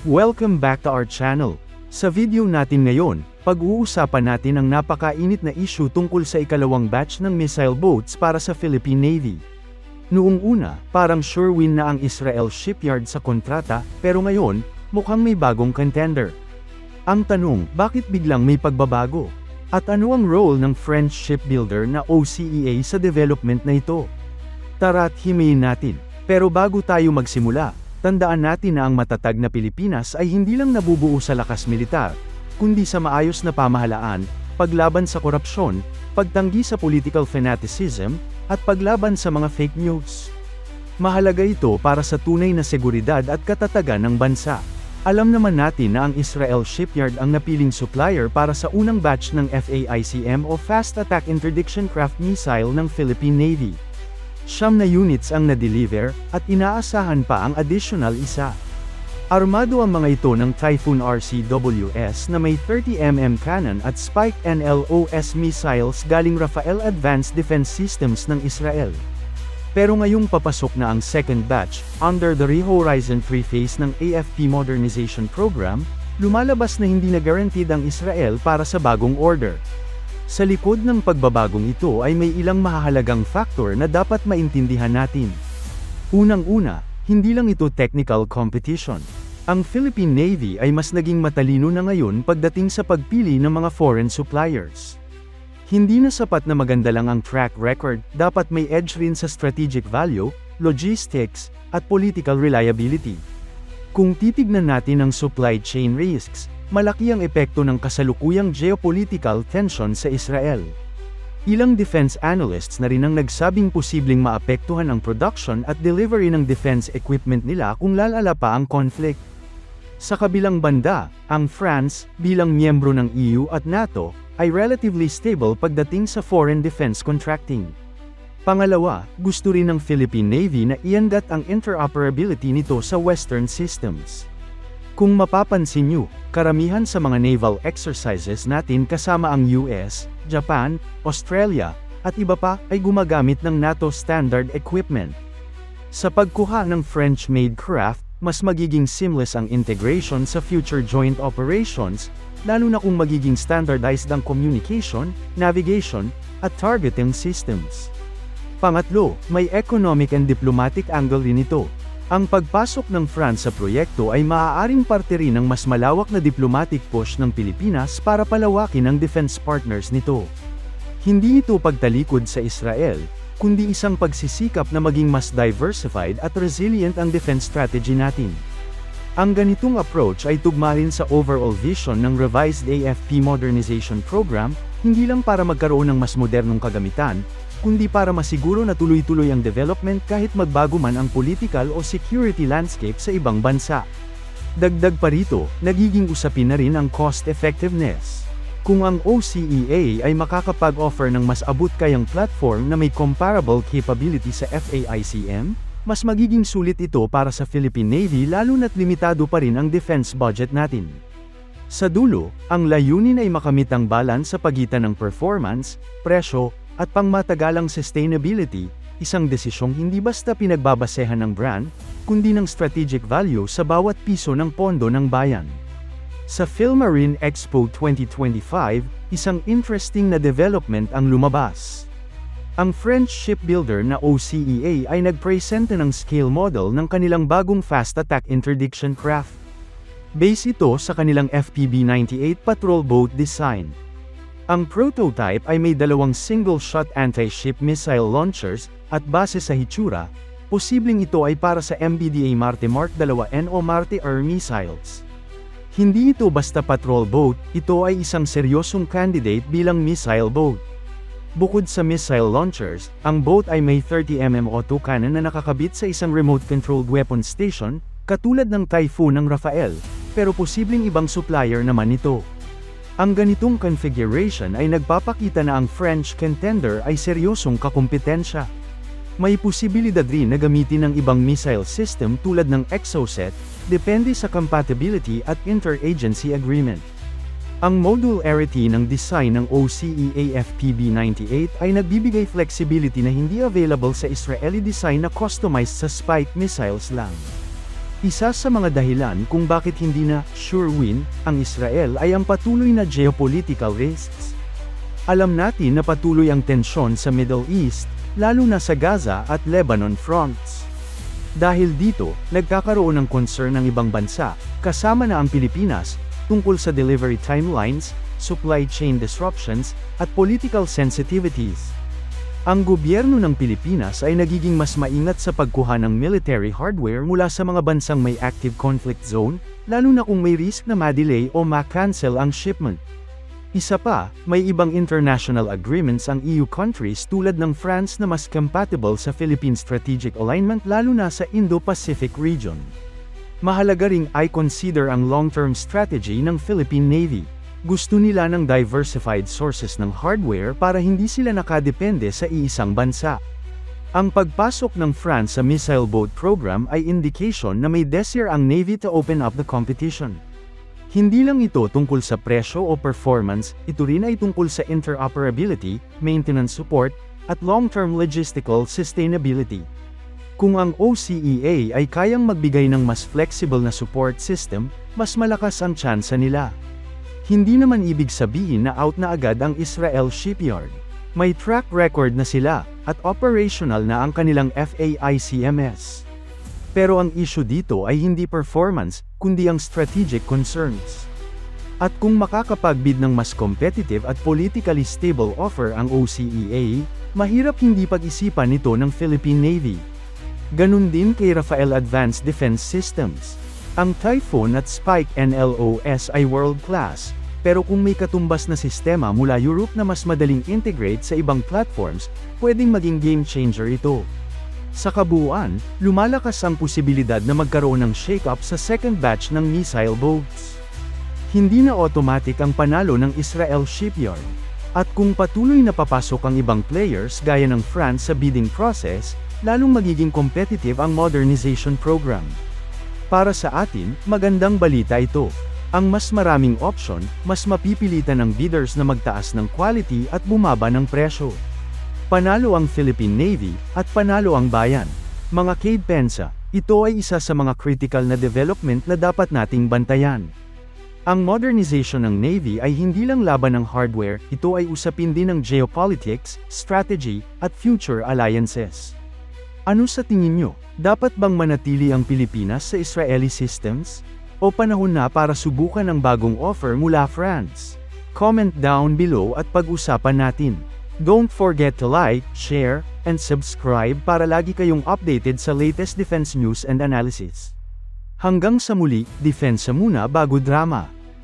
Welcome back to our channel. Sa video natin ngayon, pag-uusapan natin ang napakainit na issue tungkol sa ikalawang batch ng missile boats para sa Philippine Navy. Noong una, parang sure win na ang Israel shipyard sa kontrata, pero ngayon, mukhang may bagong contender. Ang tanong, bakit biglang may pagbabago? At ano ang role ng French shipbuilder na OCEA sa development na ito? Tara't himayin natin. Pero bago tayo magsimula, tandaan natin na ang matatag na Pilipinas ay hindi lang nabubuo sa lakas militar, kundi sa maayos na pamahalaan, paglaban sa korupsyon, pagtanggi sa political fanaticism, at paglaban sa mga fake news. Mahalaga ito para sa tunay na seguridad at katatagan ng bansa. Alam naman natin na ang Israel Shipyard ang napiling supplier para sa unang batch ng FAICM o Fast Attack Interdiction Craft Missile ng Philippine Navy. 9 na units ang na-deliver, at inaasahan pa ang additional isa. Armado ang mga ito ng Typhoon RCWS na may 30mm cannon at Spike NLOS missiles galing Rafael Advanced Defense Systems ng Israel. Pero ngayong papasok na ang second batch, under the Rehorizon 3 phase ng AFP Modernization Program, lumalabas na hindi na guaranteed ang Israel para sa bagong order. Sa likod ng pagbabagong ito ay may ilang mahahalagang factor na dapat maintindihan natin. Unang-una, hindi lang ito technical competition. Ang Philippine Navy ay mas naging matalino na ngayon pagdating sa pagpili ng mga foreign suppliers. Hindi na sapat na maganda lang ang track record, dapat may edge rin sa strategic value, logistics, at political reliability. Kung titignan natin ang supply chain risks, malaki ang epekto ng kasalukuyang geopolitical tension sa Israel. Ilang defense analysts na rin ang nagsabing posibleng maapektuhan ang production at delivery ng defense equipment nila kung lalala pa ang conflict. Sa kabilang banda, ang France, bilang miyembro ng EU at NATO, ay relatively stable pagdating sa foreign defense contracting. Pangalawa, gusto rin ng Philippine Navy na iangat ang interoperability nito sa Western systems. Kung mapapansin nyo, karamihan sa mga naval exercises natin kasama ang US, Japan, Australia, at iba pa ay gumagamit ng NATO standard equipment. Sa pagkuha ng French-made craft, mas magiging seamless ang integration sa future joint operations, lalo na kung magiging standardized ang communication, navigation, at targeting systems. Pangatlo, may economic and diplomatic angle rin ito. Ang pagpasok ng France sa proyekto ay maaaring parte rin ng mas malawak na diplomatic push ng Pilipinas para palawakin ang defense partners nito. Hindi ito pagtalikod sa Israel, kundi isang pagsisikap na maging mas diversified at resilient ang defense strategy natin. Ang ganitong approach ay tugma rin sa overall vision ng revised AFP Modernization Program, hindi lang para magkaroon ng mas modernong kagamitan, kundi para masiguro na tuloy-tuloy ang development kahit magbago man ang political o security landscape sa ibang bansa. Dagdag pa rito, nagiging usapin na rin ang cost effectiveness. Kung ang OCEA ay makakapag-offer ng mas abot-kayang platform na may comparable capability sa FAICM, mas magiging sulit ito para sa Philippine Navy lalo na't limitado pa rin ang defense budget natin. Sa dulo, ang layunin ay makamit ang balance sa pagitan ng performance, presyo, at pangmatagalang sustainability, isang desisyong hindi basta pinagbabasehan ng brand, kundi ng strategic value sa bawat piso ng pondo ng bayan. Sa Philmarine Expo 2025, isang interesting na development ang lumabas. Ang French shipbuilder na OCEA ay nagpresenta ng scale model ng kanilang bagong fast attack interdiction craft. Base ito sa kanilang FPB-98 patrol boat design. Ang prototype ay may dalawang single-shot anti-ship missile launchers, at base sa hitsura, posibleng ito ay para sa MBDA Marte Mark II o Marte Air missiles. Hindi ito basta patrol boat, ito ay isang seryosong candidate bilang missile boat. Bukod sa missile launchers, ang boat ay may 30mm autocannon na nakakabit sa isang remote-controlled weapon station, katulad ng Typhoon ng Rafael, pero posibleng ibang supplier naman ito. Ang ganitong configuration ay nagpapakita na ang French contender ay seryosong kakumpetensya. May posibilidad rin na gamitin ng ibang missile system tulad ng Exocet, depende sa compatibility at inter-agency agreement. Ang modularity ng design ng OCEA FPB-98 ay nagbibigay flexibility na hindi available sa Israeli design na customized sa Spike missiles lang. Isa sa mga dahilan kung bakit hindi na sure win ang Israel ay ang patuloy na geopolitical risks. Alam natin na patuloy ang tensyon sa Middle East, lalo na sa Gaza at Lebanon fronts. Dahil dito, nagkakaroon ng concern ng ibang bansa, kasama na ang Pilipinas, tungkol sa delivery timelines, supply chain disruptions, at political sensitivities. Ang gobyerno ng Pilipinas ay nagiging mas maingat sa pagkuha ng military hardware mula sa mga bansang may active conflict zone, lalo na kung may risk na ma-delay o ma-cancel ang shipment. Isa pa, may ibang international agreements ang EU countries tulad ng France na mas compatible sa Philippine strategic alignment lalo na sa Indo-Pacific region. Mahalaga ring i-consider ang long-term strategy ng Philippine Navy. Gusto nila ng diversified sources ng hardware para hindi sila nakadepende sa iisang bansa. Ang pagpasok ng France sa missile boat program ay indication na may desire ang Navy to open up the competition. Hindi lang ito tungkol sa presyo o performance, ito rin ay tungkol sa interoperability, maintenance support, at long-term logistical sustainability. Kung ang OCEA ay kayang magbigay ng mas flexible na support system, mas malakas ang tsansa nila. Hindi naman ibig sabihin na out na agad ang Israel shipyard. May track record na sila, at operational na ang kanilang FAICMS. Pero ang issue dito ay hindi performance, kundi ang strategic concerns. At kung makakapagbid ng mas competitive at politically stable offer ang OCEA, mahirap hindi pag-isipan nito ng Philippine Navy. Ganun din kay Rafael Advanced Defense Systems. Ang Typhoon at Spike NLOS ay world-class, pero kung may katumbas na sistema mula Europe na mas madaling integrate sa ibang platforms, pwedeng maging game changer ito. Sa kabuuan, lumalakas ang posibilidad na magkaroon ng shake-up sa second batch ng missile boats. Hindi na automatic ang panalo ng Israel shipyard. At kung patuloy na papasok ang ibang players gaya ng France sa bidding process, lalong magiging competitive ang modernization program. Para sa atin, magandang balita ito. Ang mas maraming option, mas mapipilitan ng bidders na magtaas ng quality at bumaba ng presyo. Panalo ang Philippine Navy, at panalo ang bayan. Mga kadepensa, ito ay isa sa mga critical na development na dapat nating bantayan. Ang modernization ng Navy ay hindi lang laban ng hardware, ito ay usapin din ng geopolitics, strategy, at future alliances. Ano sa tingin nyo? Dapat bang manatili ang Pilipinas sa Israeli systems? O panahon na para subukan ang bagong offer mula France? Comment down below at pag-usapan natin. Don't forget to like, share, and subscribe para lagi kayong updated sa latest defense news and analysis. Hanggang sa muli, depensa muna bago drama.